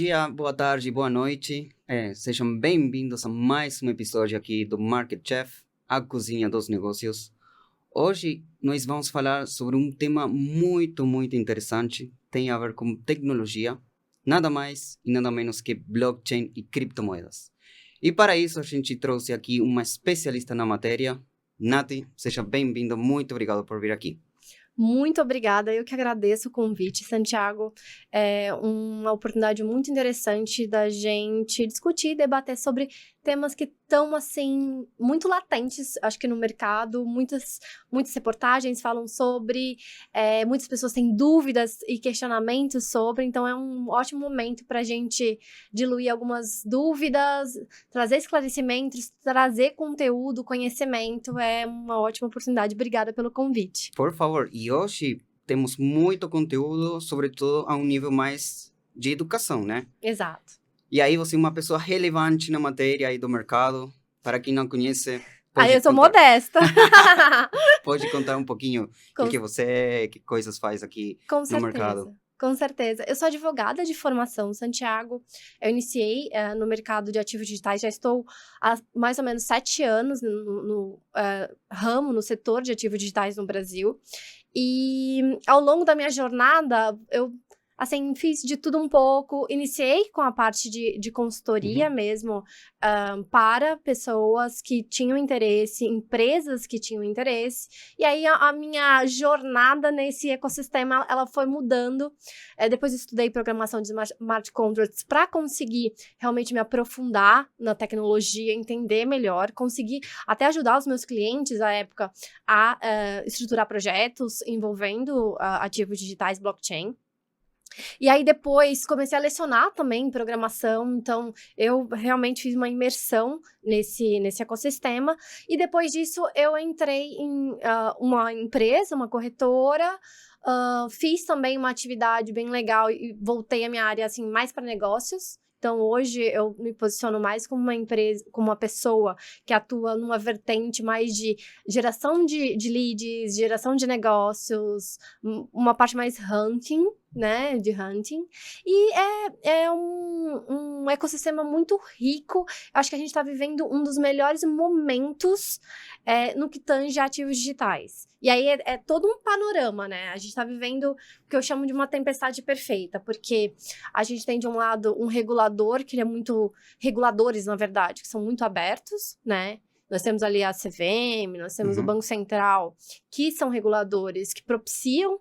dia, boa tarde, boa noite. Sejam bem-vindos a mais um episódio aqui do Market Chef, a cozinha dos negócios. Hoje nós vamos falar sobre um tema muito, muito interessante. Tem a ver com tecnologia, nada mais e nada menos que blockchain e criptomoedas. E para isso a gente trouxe aqui uma especialista na matéria. Nath, seja bem-vinda, muito obrigado por vir aqui. Muito obrigada, eu que agradeço o convite, Santiago. É uma oportunidade muito interessante da gente discutir e debater sobre temas que estão, assim, muito latentes, acho que no mercado. Muitas reportagens falam sobre, muitas pessoas têm dúvidas e questionamentos sobre, então é um ótimo momento para a gente diluir algumas dúvidas, trazer esclarecimentos, trazer conteúdo, conhecimento. É uma ótima oportunidade. Obrigada pelo convite. Por favor, e hoje temos muito conteúdo, sobretudo a um nível mais de educação, né? Exato. E aí você é uma pessoa relevante na matéria aí do mercado. Para quem não conhece, Eu sou modesta. Pode contar um pouquinho o que você é, que coisas faz aqui no mercado? Com certeza. Eu sou advogada de formação, Santiago. Eu iniciei no mercado de ativos digitais, já estou há mais ou menos 7 anos no ramo, no setor de ativos digitais no Brasil. E ao longo da minha jornada, eu assim, fiz de tudo um pouco. Iniciei com a parte de consultoria mesmo, para pessoas que tinham interesse, empresas que tinham interesse. E aí, a minha jornada nesse ecossistema, ela foi mudando. Depois eu estudei programação de smart contracts para conseguir realmente me aprofundar na tecnologia, entender melhor, conseguir até ajudar os meus clientes, à época, a estruturar projetos envolvendo ativos digitais, blockchain. E aí, depois, comecei a lecionar também programação, então eu realmente fiz uma imersão nesse ecossistema, e depois disso eu entrei em uma empresa, uma corretora, fiz também uma atividade bem legal e voltei a minha área, assim, mais para negócios. Então, hoje, eu me posiciono mais como uma empresa, como uma pessoa que atua numa vertente mais de geração de leads, geração de negócios, uma parte mais hunting, né, de hunting. E é um ecossistema muito rico. Acho que a gente está vivendo um dos melhores momentos no que tange ativos digitais. E aí é todo um panorama, né? A gente está vivendo o que eu chamo de uma tempestade perfeita, porque a gente tem, de um lado, um regulador, que ele é muito... Reguladores, na verdade, que são muito abertos, né? Nós temos ali a CVM, nós temos o Banco Central, que são reguladores que propiciam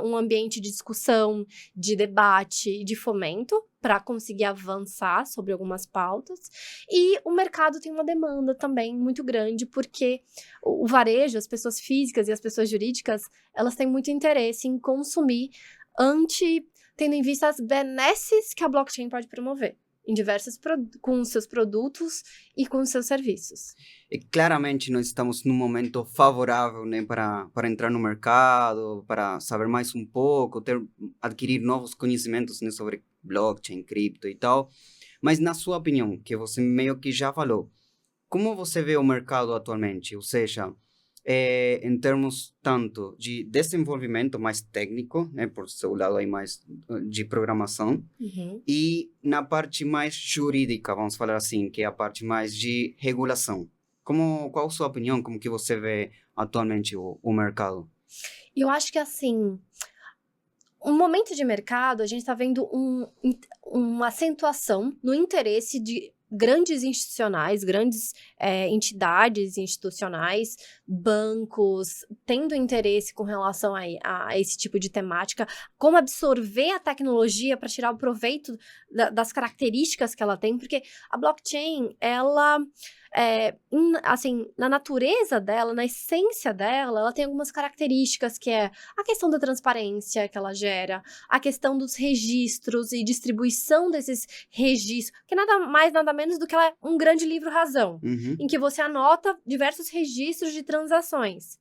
um ambiente de discussão, de debate, de fomento, para conseguir avançar sobre algumas pautas. E o mercado tem uma demanda também muito grande, porque o varejo, as pessoas físicas e as pessoas jurídicas, elas têm muito interesse em consumir tendo em vista as benesses que a blockchain pode promover em com os seus produtos e com os seus serviços. E claramente nós estamos num momento favorável, né, para entrar no mercado, para saber mais um pouco, adquirir novos conhecimentos, né, sobre blockchain, cripto e tal. Mas na sua opinião, que você meio que já falou, como você vê o mercado atualmente? Ou seja, em termos tanto de desenvolvimento mais técnico, né, por seu lado aí mais de programação, e na parte mais jurídica, vamos falar assim, que é a parte mais de regulação. Qual a sua opinião? Como que você vê atualmente o mercado? Eu acho que, assim, um momento de mercado, a gente está vendo uma acentuação no interesse de grandes institucionais, grandes entidades institucionais, bancos, tendo interesse com relação a esse tipo de temática, como absorver a tecnologia para tirar o proveito das características que ela tem, porque a blockchain, ela... assim, na natureza dela, na essência dela, ela tem algumas características, que é a questão da transparência que ela gera, a questão dos registros e distribuição desses registros, que nada mais, nada menos do que um grande livro-razão, em que você anota diversos registros de transações.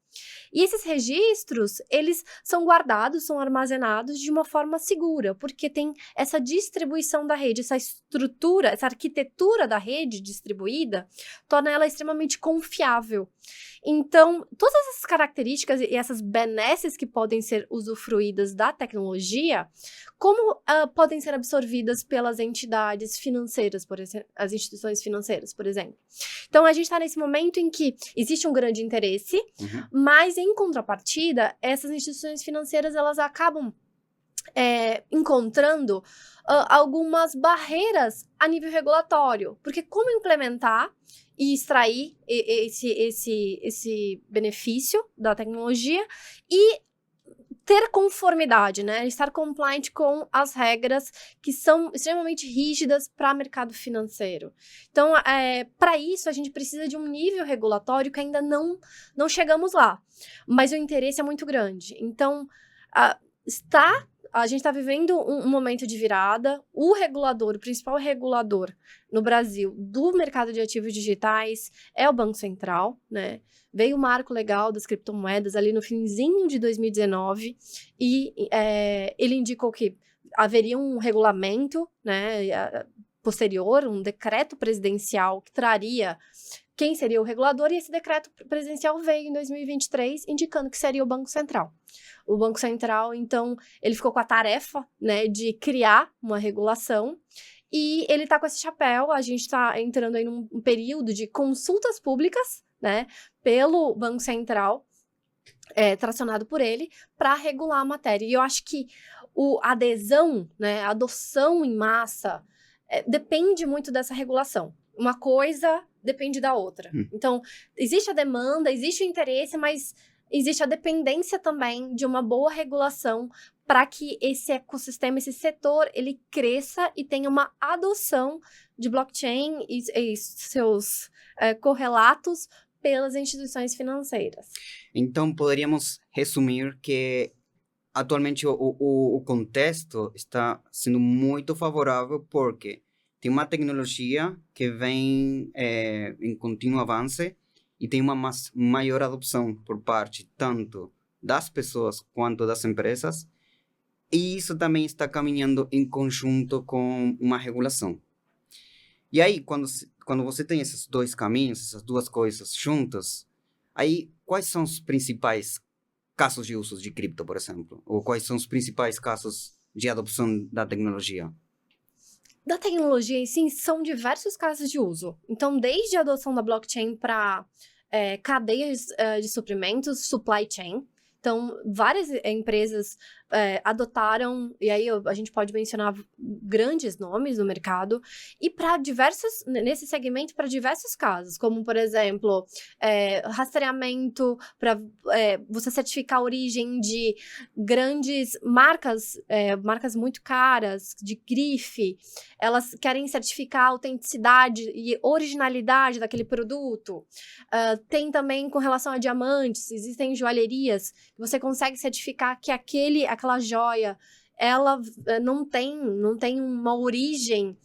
E esses registros, eles são guardados, são armazenados de uma forma segura, porque tem essa distribuição da rede, essa estrutura, essa arquitetura da rede distribuída, torna ela extremamente confiável. Então, todas essas características e essas benesses que podem ser usufruídas da tecnologia, como podem ser absorvidas pelas entidades financeiras, por exemplo, as instituições financeiras, por exemplo. Então, a gente está nesse momento em que existe um grande interesse, mas, em contrapartida, essas instituições financeiras, elas acabam encontrando algumas barreiras a nível regulatório, porque como implementar e extrair esse benefício da tecnologia e ter conformidade, né? Estar compliant com as regras que são extremamente rígidas para o mercado financeiro. Então, para isso, a gente precisa de um nível regulatório que ainda não chegamos lá, mas o interesse é muito grande. Então, a gente está vivendo um momento de virada. O principal regulador no Brasil do mercado de ativos digitais é o Banco Central, né? Veio o marco legal das criptomoedas ali no finzinho de 2019 e ele indicou que haveria um regulamento, né, posterior, um decreto presidencial que traria quem seria o regulador, e esse decreto presidencial veio em 2023 indicando que seria o Banco Central. O Banco Central, então, ele ficou com a tarefa, né, de criar uma regulação, e ele está com esse chapéu. A gente está entrando aí num período de consultas públicas, né, pelo Banco Central, tracionado por ele, para regular a matéria. E eu acho que a adesão, né, a adoção em massa, depende muito dessa regulação. Uma coisa depende da outra. Então, existe a demanda, existe o interesse, mas existe a dependência também de uma boa regulação para que esse ecossistema, esse setor, ele cresça e tenha uma adoção de blockchain e seus correlatos pelas instituições financeiras. Então, poderíamos resumir que atualmente o contexto está sendo muito favorável porque tem uma tecnologia que vem em contínuo avanço e tem uma maior adopção por parte tanto das pessoas quanto das empresas, e isso também está caminhando em conjunto com uma regulação. E aí, quando você tem esses dois caminhos, essas duas coisas juntas, aí quais são os principais casos de uso de cripto, por exemplo? Ou quais são os principais casos de adopção da tecnologia? Da tecnologia em si, são diversos casos de uso. Então, desde a adoção da blockchain para cadeias de suprimentos, supply chain. Então, várias empresas adotaram, e aí a gente pode mencionar grandes nomes no mercado, e nesse segmento, para diversos casos, como, por exemplo, rastreamento, para você certificar a origem de grandes marcas, marcas muito caras, de grife. Elas querem certificar a autenticidade e originalidade daquele produto. Tem também com relação a diamantes, existem joalherias que você consegue certificar que aquela joia, ela não tem uma origem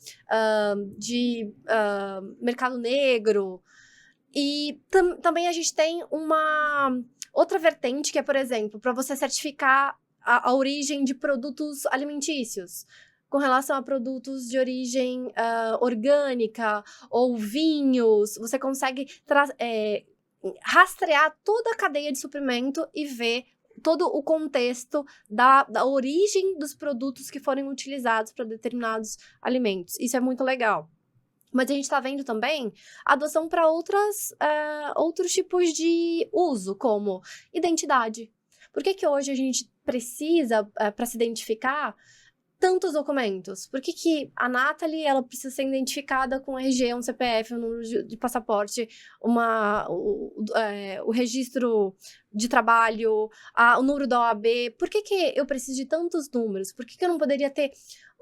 de mercado negro. E também a gente tem uma outra vertente que é, por exemplo, para você certificar a origem de produtos alimentícios, com relação a produtos de origem orgânica ou vinhos. Você consegue rastrear toda a cadeia de suprimento e ver todo o contexto da origem dos produtos que forem utilizados para determinados alimentos. Isso é muito legal. Mas a gente está vendo também a adoção para outros tipos de uso, como identidade. Por que hoje a gente precisa, para se identificar, tantos documentos? Por que a Nathalie, ela precisa ser identificada com RG, um CPF, um número de passaporte, o registro de trabalho, o número da OAB? Por que eu preciso de tantos números? Por que eu não poderia ter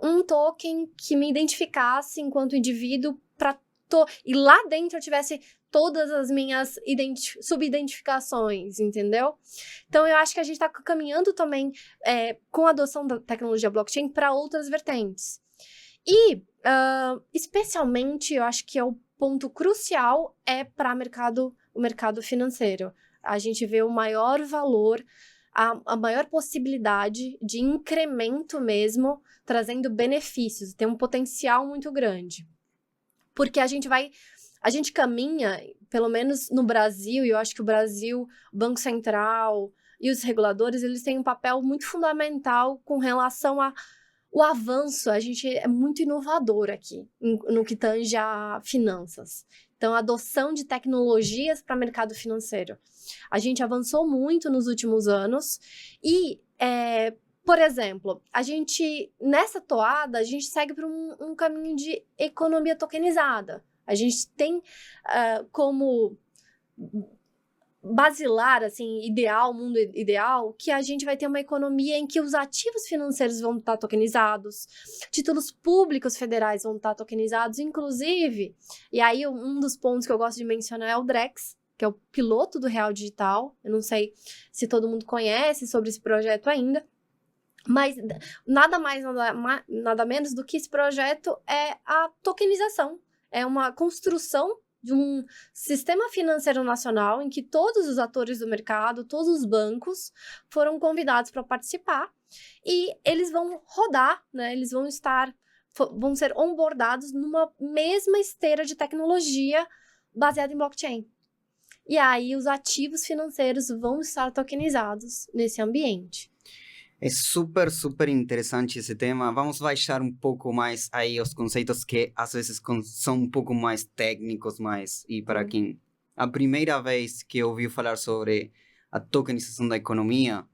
um token que me identificasse enquanto indivíduo e lá dentro eu tivesse todas as minhas subidentificações, entendeu? Então, eu acho que a gente está caminhando também com a adoção da tecnologia blockchain para outras vertentes. E, especialmente, eu acho que é o ponto crucial para o mercado financeiro. a gente vê o maior valor, a maior possibilidade de incremento mesmo, trazendo benefícios, tem um potencial muito grande. Porque a gente caminha, pelo menos no Brasil, e eu acho que o Brasil, o Banco Central e os reguladores, eles têm um papel muito fundamental com relação ao avanço. A gente é muito inovador aqui, no que tange a finanças. Então, a adoção de tecnologias para o mercado financeiro. A gente avançou muito nos últimos anos e, por exemplo, nessa toada, a gente segue por um caminho de economia tokenizada. A gente tem como basilar, assim, mundo ideal, que a gente vai ter uma economia em que os ativos financeiros vão estar tokenizados, títulos públicos federais vão estar tokenizados, inclusive, e aí um dos pontos que eu gosto de mencionar é o Drex, que é o piloto do Real Digital. Eu não sei se todo mundo conhece sobre esse projeto ainda, mas nada mais, nada menos do que esse projeto é a tokenização. É uma construção de um sistema financeiro nacional em que todos os atores do mercado, todos os bancos foram convidados para participar e eles vão rodar, né? Eles vão ser onboardados numa mesma esteira de tecnologia baseada em blockchain. E aí os ativos financeiros vão estar tokenizados nesse ambiente. É super, super interessante esse tema. Vamos baixar um pouco mais aí os conceitos que às vezes são um pouco mais técnicos, e para quem a primeira vez que ouviu falar sobre a tokenização da economia,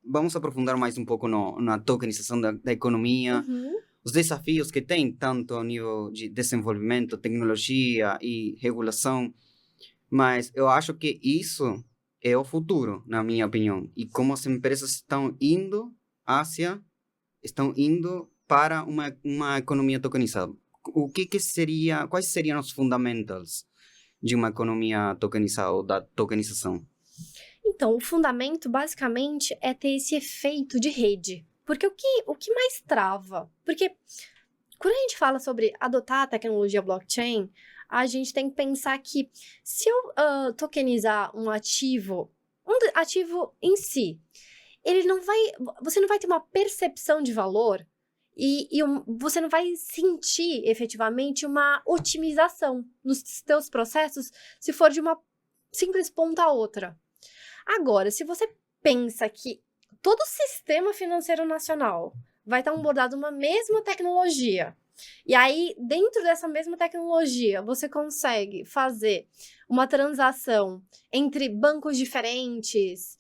vamos aprofundar mais um pouco na tokenização da economia, os desafios que tem, tanto a nível de desenvolvimento, tecnologia e regulação, mas eu acho que isso é o futuro, na minha opinião. E como as empresas estão indo para uma economia tokenizada. Quais seriam os fundamentals de uma economia tokenizada ou da tokenização? Então, o fundamento, basicamente, é ter esse efeito de rede. Porque o que mais trava? Porque quando a gente fala sobre adotar a tecnologia blockchain, a gente tem que pensar que se eu tokenizar um ativo em si, você não vai ter uma percepção de valor e você não vai sentir efetivamente uma otimização nos seus processos se for de uma simples ponta a outra. Agora, se você pensa que todo o sistema financeiro nacional vai estar onboardado uma mesma tecnologia, e aí, dentro dessa mesma tecnologia, você consegue fazer uma transação entre bancos diferentes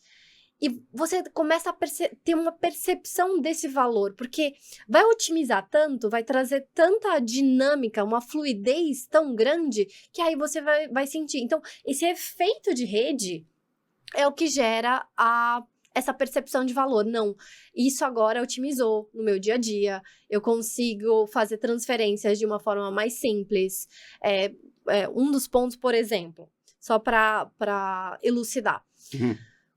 e você começa a ter uma percepção desse valor, porque vai otimizar tanto, vai trazer tanta dinâmica, uma fluidez tão grande, que aí você vai sentir. Então, esse efeito de rede é o que gera essa percepção de valor. Não, isso agora otimizou no meu dia a dia, eu consigo fazer transferências de uma forma mais simples. Um dos pontos, por exemplo, só para elucidar.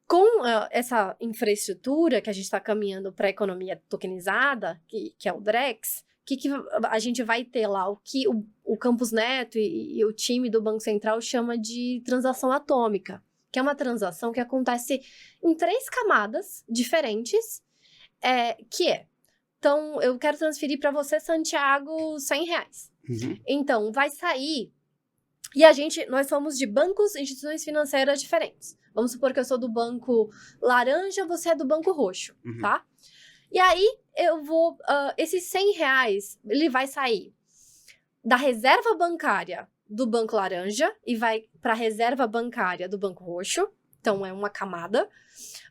Com essa infraestrutura que a gente está caminhando para a economia tokenizada, que é o Drex, que a gente vai ter lá? O que o Campos Neto e o time do Banco Central chama de transação atômica, que é uma transação que acontece em 3 camadas diferentes, então, eu quero transferir para você, Santiago, R$100. Então, vai sair, e nós somos de bancos e instituições financeiras diferentes. Vamos supor que eu sou do banco laranja, você é do banco roxo, tá? E aí, esses R$100, ele vai sair da reserva bancária do banco laranja e vai para a reserva bancária do banco roxo, então é uma camada.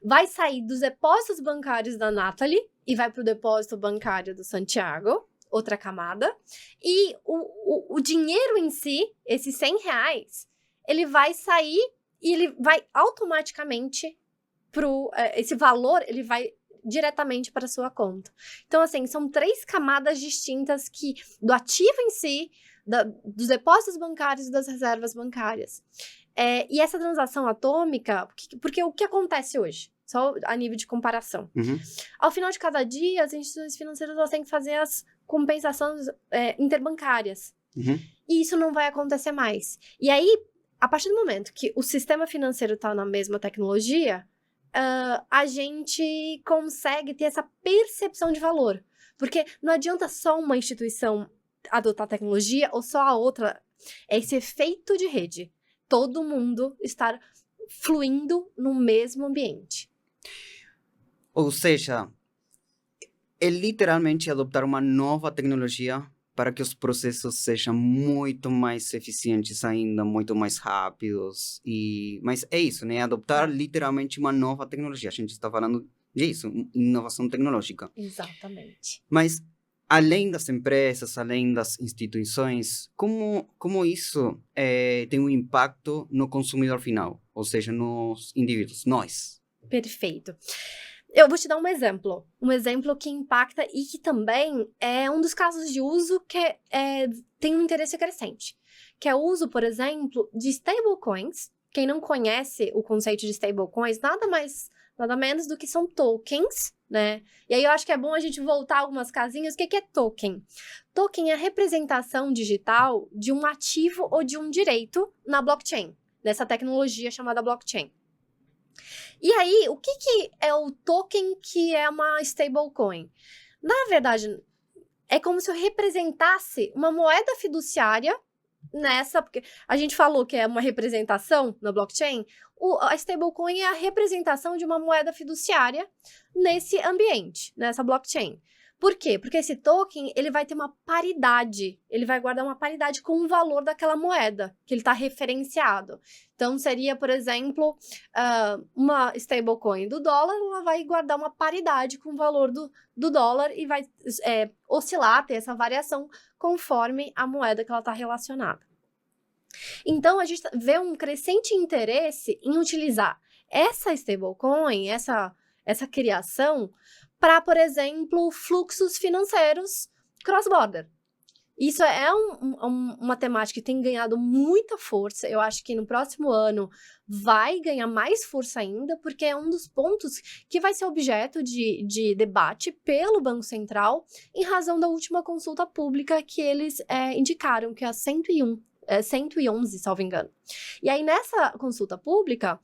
Vai sair dos depósitos bancários da Nathalie e vai para o depósito bancário do Santiago, outra camada. E o dinheiro em si, esses R$100, ele vai sair e ele vai automaticamente esse valor, ele vai diretamente para a sua conta. Então, assim, são 3 camadas distintas do ativo em si, dos depósitos bancários e das reservas bancárias. E essa transação atômica, porque o que acontece hoje? Só a nível de comparação. Ao final de cada dia, as instituições financeiras elas têm que fazer as compensações interbancárias. E isso não vai acontecer mais. E aí, a partir do momento que o sistema financeiro está na mesma tecnologia, a gente consegue ter essa percepção de valor. Porque não adianta só uma instituição adotar tecnologia ou só a outra. É esse efeito de rede. Todo mundo estar fluindo no mesmo ambiente. Ou seja, é literalmente adoptar uma nova tecnologia para que os processos sejam muito mais eficientes ainda, muito mais rápidos. Mas é isso, né? Adoptar literalmente uma nova tecnologia. A gente está falando disso, inovação tecnológica. Exatamente. Mas, além das empresas, além das instituições, como isso tem um impacto no consumidor final? Ou seja, nos indivíduos, nós. Perfeito. Eu vou te dar um exemplo que impacta e que também é um dos casos de uso que tem um interesse crescente, que é o uso, por exemplo, de stablecoins. Quem não conhece o conceito de stablecoins, nada menos do que são tokens, né? E aí eu acho que é bom a gente voltar algumas casinhas. O que é token? Token é a representação digital de um ativo ou de um direito na blockchain, nessa tecnologia chamada blockchain. E aí, o que é o token que é uma stablecoin? Na verdade, é como se eu representasse uma moeda fiduciária nessa, porque a gente falou que é uma representação na blockchain, a stablecoin é a representação de uma moeda fiduciária nesse ambiente, nessa blockchain. Por quê? Porque esse token, ele vai ter uma paridade, ele vai guardar uma paridade com o valor daquela moeda, que ele está referenciado. Então, seria, por exemplo, uma stablecoin do dólar, ela vai guardar uma paridade com o valor do dólar e vai oscilar, ter essa variação conforme a moeda que ela está relacionada. Então, a gente vê um crescente interesse em utilizar essa stablecoin, essa criação, para, por exemplo, fluxos financeiros cross-border. Isso é uma temática que tem ganhado muita força. Eu acho que no próximo ano vai ganhar mais força ainda, porque é um dos pontos que vai ser objeto de debate pelo Banco Central, em razão da última consulta pública que eles indicaram, que é a 111, salvo engano. E aí, nessa consulta pública,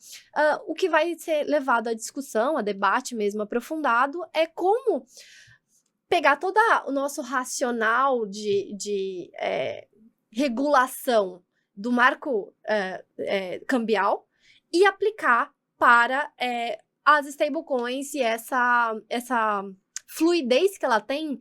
o que vai ser levado à discussão, a debate mesmo aprofundado, é como pegar todo o nosso racional de regulação do marco cambial e aplicar para as stablecoins e essa fluidez que ela tem,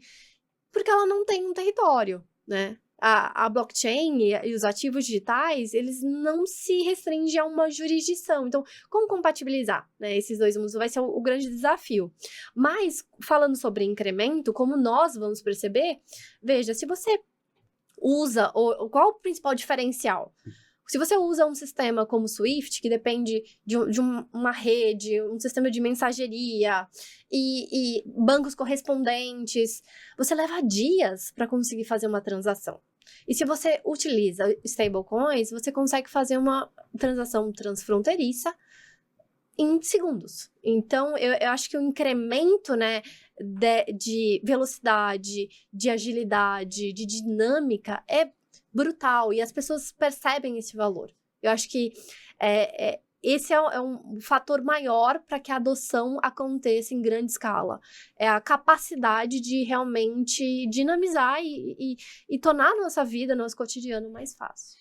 porque ela não tem um território, né? A blockchain e os ativos digitais, eles não se restringem a uma jurisdição. Então, como compatibilizar, né, esses dois mundos vai ser o grande desafio. Mas, falando sobre incremento, como nós vamos perceber, veja, se você usa, qual o principal diferencial? Se você usa um sistema como o Swift, que depende de uma rede, um sistema de mensageria e bancos correspondentes, você leva dias para conseguir fazer uma transação. E se você utiliza stablecoins, você consegue fazer uma transação transfronteiriça em segundos. Então, eu acho que o incremento, né, de velocidade, de agilidade, de dinâmica é brutal, e as pessoas percebem esse valor. Eu acho que esse é um fator maior para que a adoção aconteça em grande escala. É a capacidade de realmente dinamizar e tornar a nossa vida, nosso cotidiano mais fácil.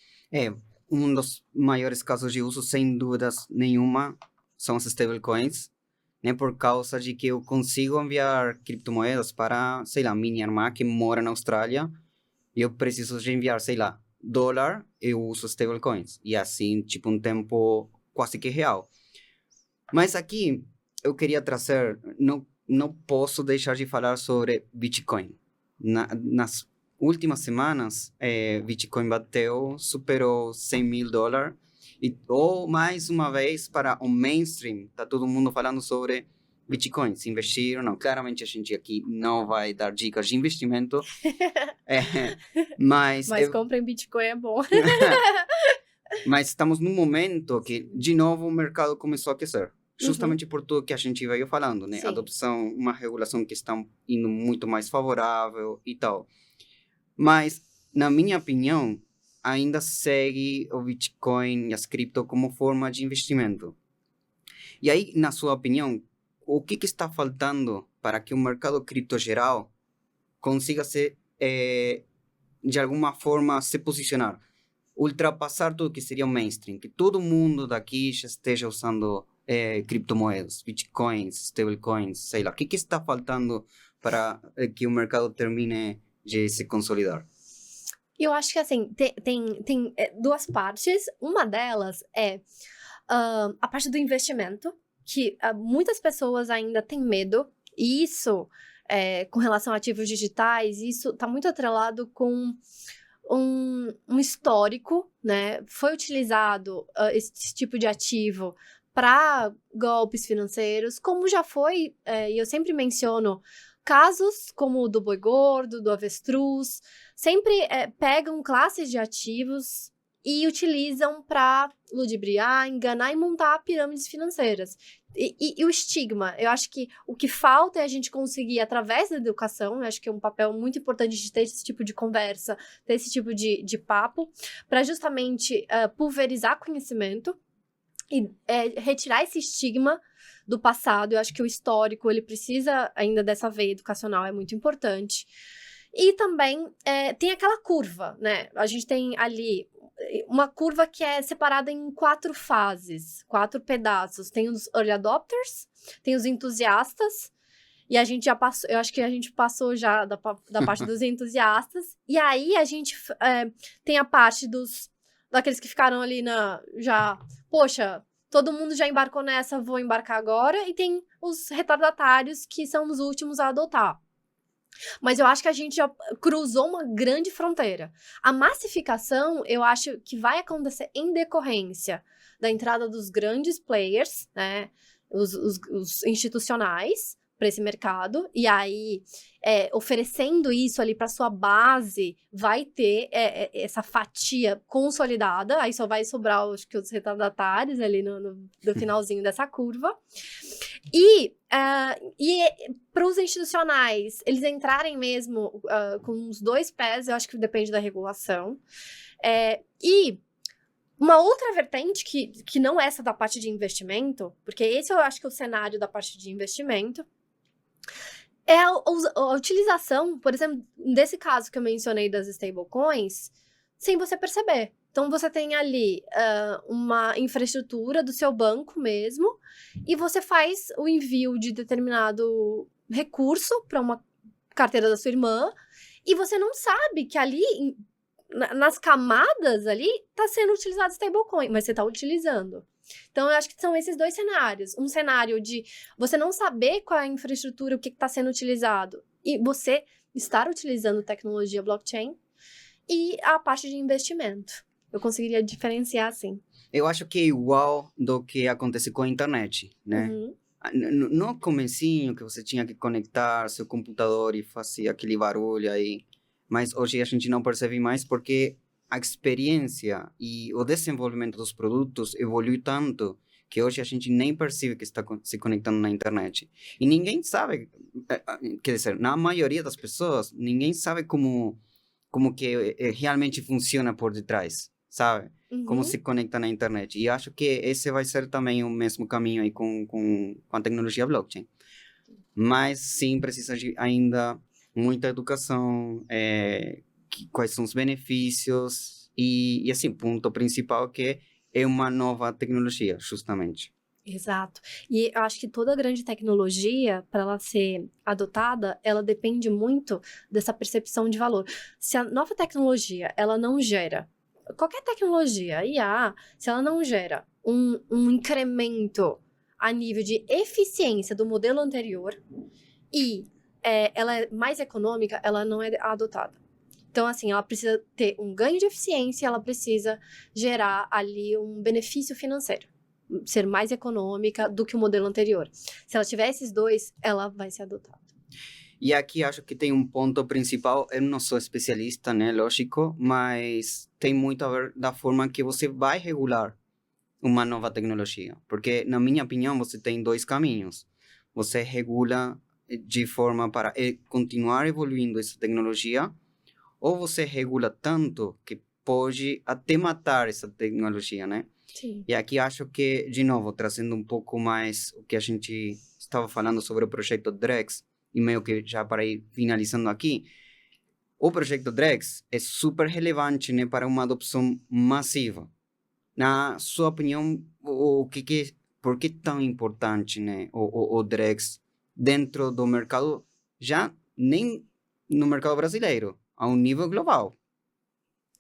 Um dos maiores casos de uso, sem dúvidas nenhuma, são as stablecoins, né, por causa de que eu consigo enviar criptomoedas para, sei lá, minha irmã que mora na Austrália, e eu preciso de enviar, sei lá, dólar, eu uso stablecoins. E assim, tipo, um tempo quase que real. Mas aqui, eu queria trazer, não posso deixar de falar sobre Bitcoin. Nas últimas semanas, Bitcoin superou $100 mil. Mais uma vez, para o mainstream, tá todo mundo falando sobre Bitcoin, se investir ou não. Claramente a gente aqui não vai dar dicas de investimento. Mas comprar em Bitcoin é bom. Mas estamos num momento que, de novo, o mercado começou a aquecer. Justamente por tudo que a gente veio falando, né? Sim. Adopção, uma regulação que está indo muito mais favorável e tal. Mas, na minha opinião, ainda segue o Bitcoin e as cripto como forma de investimento. E aí, na sua opinião, o que está faltando para que o mercado cripto geral consiga de alguma forma, se posicionar, ultrapassar tudo que seria o mainstream, que todo mundo daqui já esteja usando criptomoedas, bitcoins, stablecoins, sei lá. O que está faltando para que o mercado termine de se consolidar? Eu acho que, assim, tem duas partes. Uma delas é a parte do investimento, que muitas pessoas ainda têm medo. E isso, com relação a ativos digitais, isso está muito atrelado com um histórico, né? Foi utilizado esse tipo de ativo para golpes financeiros, como já foi, e eu sempre menciono casos como o do boi gordo, do avestruz, sempre pegam classes de ativos e utilizam para ludibriar, enganar e montar pirâmides financeiras. E o estigma, eu acho que o que falta é a gente conseguir, através da educação, eu acho que é um papel muito importante de ter esse tipo de conversa, ter esse tipo de papo, para justamente pulverizar conhecimento e retirar esse estigma do passado. Eu acho que o histórico, ele precisa ainda dessa veia educacional, é muito importante. E também tem aquela curva, né? A gente tem ali uma curva que é separada em 4 fases, 4 pedaços. Tem os early adopters, tem os entusiastas, e a gente já passou, eu acho que a gente passou já da parte dos entusiastas, e aí a gente tem a parte daqueles que ficaram ali poxa, todo mundo já embarcou nessa, vou embarcar agora, e tem os retardatários, que são os últimos a adotar. Mas eu acho que a gente já cruzou uma grande fronteira. A massificação, eu acho que vai acontecer em decorrência da entrada dos grandes players, né, os institucionais, para esse mercado, e aí, oferecendo isso ali para sua base, vai ter essa fatia consolidada, aí só vai sobrar, acho que, os retardatários ali no finalzinho dessa curva. E para os institucionais, eles entrarem mesmo com os 2 pés, eu acho que depende da regulação. E uma outra vertente, que não é essa da parte de investimento, porque esse eu acho que é o cenário da parte de investimento, é a utilização, por exemplo, desse caso que eu mencionei das stablecoins, sem você perceber. Então, você tem ali uma infraestrutura do seu banco mesmo, e você faz o envio de determinado recurso para uma carteira da sua irmã, e você não sabe que ali, nas camadas ali, está sendo utilizado stablecoin, mas você está utilizando. Então, eu acho que são esses 2 cenários. Um cenário de você não saber qual é a infraestrutura, o que está sendo utilizado, e você estar utilizando tecnologia blockchain, e a parte de investimento. Eu conseguiria diferenciar assim. Eu acho que é igual do que acontece com a internet, né? Uhum. No comecinho, que você tinha que conectar seu computador e fazer aquele barulho aí, mas hoje a gente não percebe mais porque a experiência e o desenvolvimento dos produtos evoluiu tanto que hoje a gente nem percebe que está se conectando na internet. E ninguém sabe, quer dizer, na maioria das pessoas, ninguém sabe como que realmente funciona por detrás, sabe? Como se conecta na internet. E acho que esse vai ser também o mesmo caminho aí com a tecnologia blockchain. Mas sim, precisa de ainda muita educação, quais são os benefícios e assim, ponto principal que é uma nova tecnologia, justamente. Exato. E eu acho que toda grande tecnologia, para ela ser adotada, ela depende muito dessa percepção de valor. Se a nova tecnologia, ela não gera, qualquer tecnologia, IA, se ela não gera um incremento a nível de eficiência do modelo anterior e ela é mais econômica, ela não é adotada. Então, assim, ela precisa ter um ganho de eficiência, ela precisa gerar ali um benefício financeiro, ser mais econômica do que o modelo anterior. Se ela tiver esses 2, ela vai ser adotada. E aqui acho que tem um ponto principal, eu não sou especialista, né, lógico, mas tem muito a ver da forma que você vai regular uma nova tecnologia. Porque, na minha opinião, você tem 2 caminhos. Você regula de forma para continuar evoluindo essa tecnologia, ou você regula tanto que pode até matar essa tecnologia, né? Sim. E aqui acho que, de novo, trazendo um pouco mais o que a gente estava falando sobre o projeto Drex, e meio que já para ir finalizando aqui, o projeto Drex é super relevante, né, para uma adopção massiva. Na sua opinião, por que é tão importante, né, o Drex dentro do mercado, já nem no mercado brasileiro, a um nível global?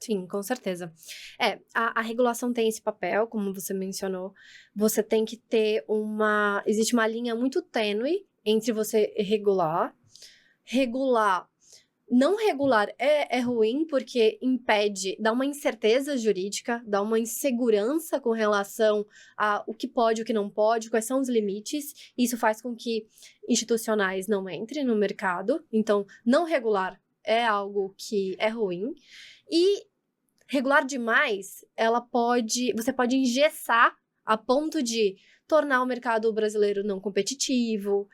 Sim, com certeza. A regulação tem esse papel, como você mencionou. Você tem que ter uma. Existe uma linha muito tênue entre você regular. Regular. Não regular é ruim, porque impede, dá uma incerteza jurídica, dá uma insegurança com relação a o que pode, o que não pode, quais são os limites. Isso faz com que institucionais não entrem no mercado. Então, não regular é algo que é ruim. E regular demais, você pode engessar a ponto de tornar o mercado brasileiro não competitivo,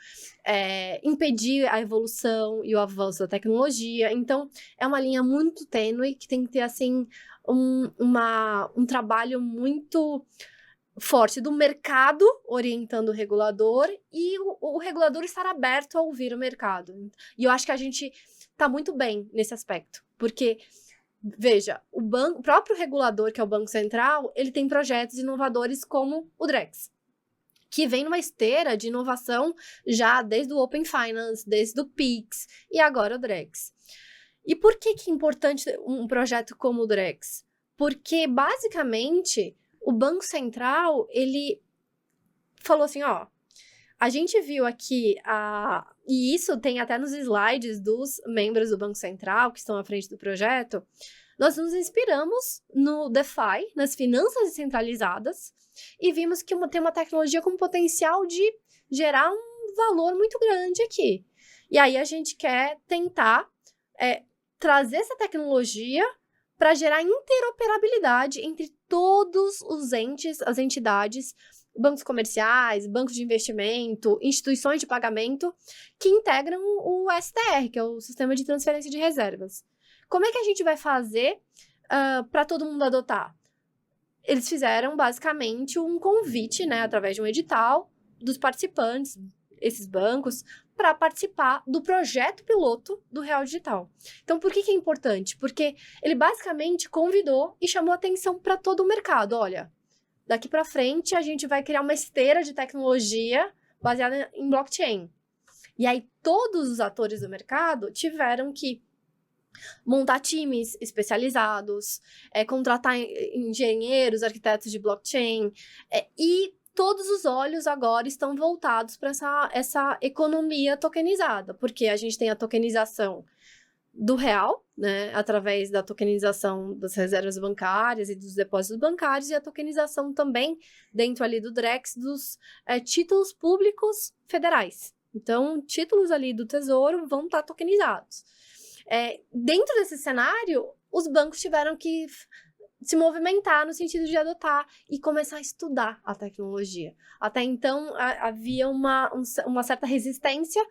impedir a evolução e o avanço da tecnologia. Então, é uma linha muito tênue que tem que ter, assim, um trabalho muito forte do mercado orientando o regulador e o regulador estar aberto a ouvir o mercado. E eu acho que a gente está muito bem nesse aspecto, porque veja, o próprio regulador, que é o Banco Central, ele tem projetos inovadores como o Drex, que vem numa esteira de inovação já desde o Open Finance, desde o Pix e agora o Drex. E por que é importante um projeto como o Drex? Porque, basicamente, o Banco Central, ele falou assim, ó, a gente viu aqui, e isso tem até nos slides dos membros do Banco Central que estão à frente do projeto, nós nos inspiramos no DeFi, nas finanças descentralizadas, e vimos que tem uma tecnologia com potencial de gerar um valor muito grande aqui. E aí a gente quer tentar trazer essa tecnologia para gerar interoperabilidade entre todos os entes, as entidades, bancos comerciais, bancos de investimento, instituições de pagamento que integram o STR, que é o Sistema de Transferência de Reservas. Como é que a gente vai fazer para todo mundo adotar? Eles fizeram, basicamente, um convite, né, através de um edital, dos participantes, esses bancos, para participar do projeto piloto do Real Digital. Então, por que é importante? Porque ele, basicamente, convidou e chamou atenção para todo o mercado. Olha, daqui para frente, a gente vai criar uma esteira de tecnologia baseada em blockchain. E aí, todos os atores do mercado tiveram que montar times especializados, contratar engenheiros, arquitetos de blockchain, e todos os olhos agora estão voltados para essa economia tokenizada, porque a gente tem a tokenização do real, né, através da tokenização das reservas bancárias e dos depósitos bancários, e a tokenização também, dentro ali do Drex, dos títulos públicos federais. Então, títulos ali do Tesouro vão estar tokenizados. Dentro desse cenário, os bancos tiveram que se movimentar no sentido de adotar e começar a estudar a tecnologia. Até então, havia uma certa resistência,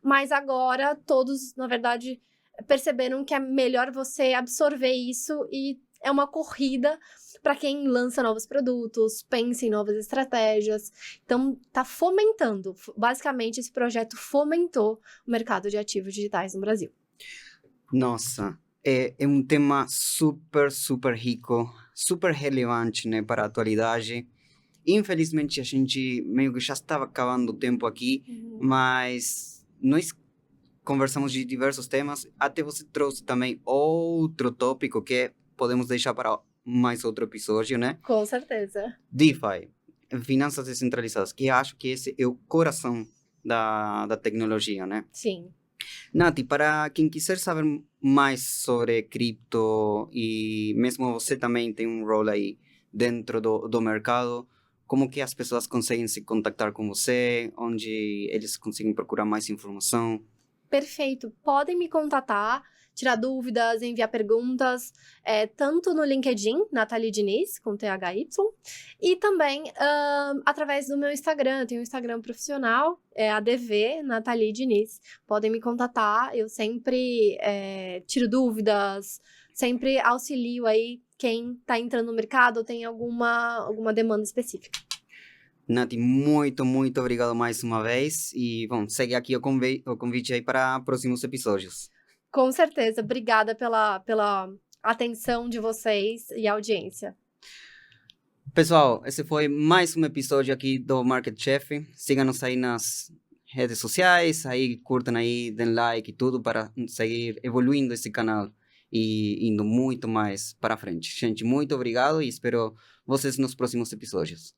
mas agora todos, na verdade, perceberam que é melhor você absorver isso e é uma corrida para quem lança novos produtos, pensa em novas estratégias. Então, está fomentando. Basicamente, esse projeto fomentou o mercado de ativos digitais no Brasil. Nossa, é um tema super, super rico, super relevante, né, para a atualidade. Infelizmente, a gente meio que já estava acabando o tempo aqui, mas nós conversamos de diversos temas. Até você trouxe também outro tópico que podemos deixar para mais outro episódio, né? Com certeza. DeFi, finanças descentralizadas, que acho que esse é o coração da tecnologia, né? Sim. Nath, para quem quiser saber mais sobre cripto e mesmo você também tem um rol aí dentro do mercado, como que as pessoas conseguem se contactar com você, onde eles conseguem procurar mais informação? Perfeito. Podem me contatar, tirar dúvidas, enviar perguntas, tanto no LinkedIn, Nathalie Diniz, com THY, e também através do meu Instagram. Eu tenho um Instagram profissional, ADV, Nathalie Diniz. Podem me contatar, eu sempre tiro dúvidas, sempre auxilio aí quem está entrando no mercado ou tem alguma demanda específica. Nath, muito, muito obrigado mais uma vez. E, bom, segue aqui o convite aí para próximos episódios. Com certeza. Obrigada pela atenção de vocês e audiência. Pessoal, esse foi mais um episódio aqui do Market Chef. Siga-nos aí nas redes sociais, aí curtam aí, deem like e tudo para seguir evoluindo esse canal e indo muito mais para frente. Gente, muito obrigado e espero vocês nos próximos episódios.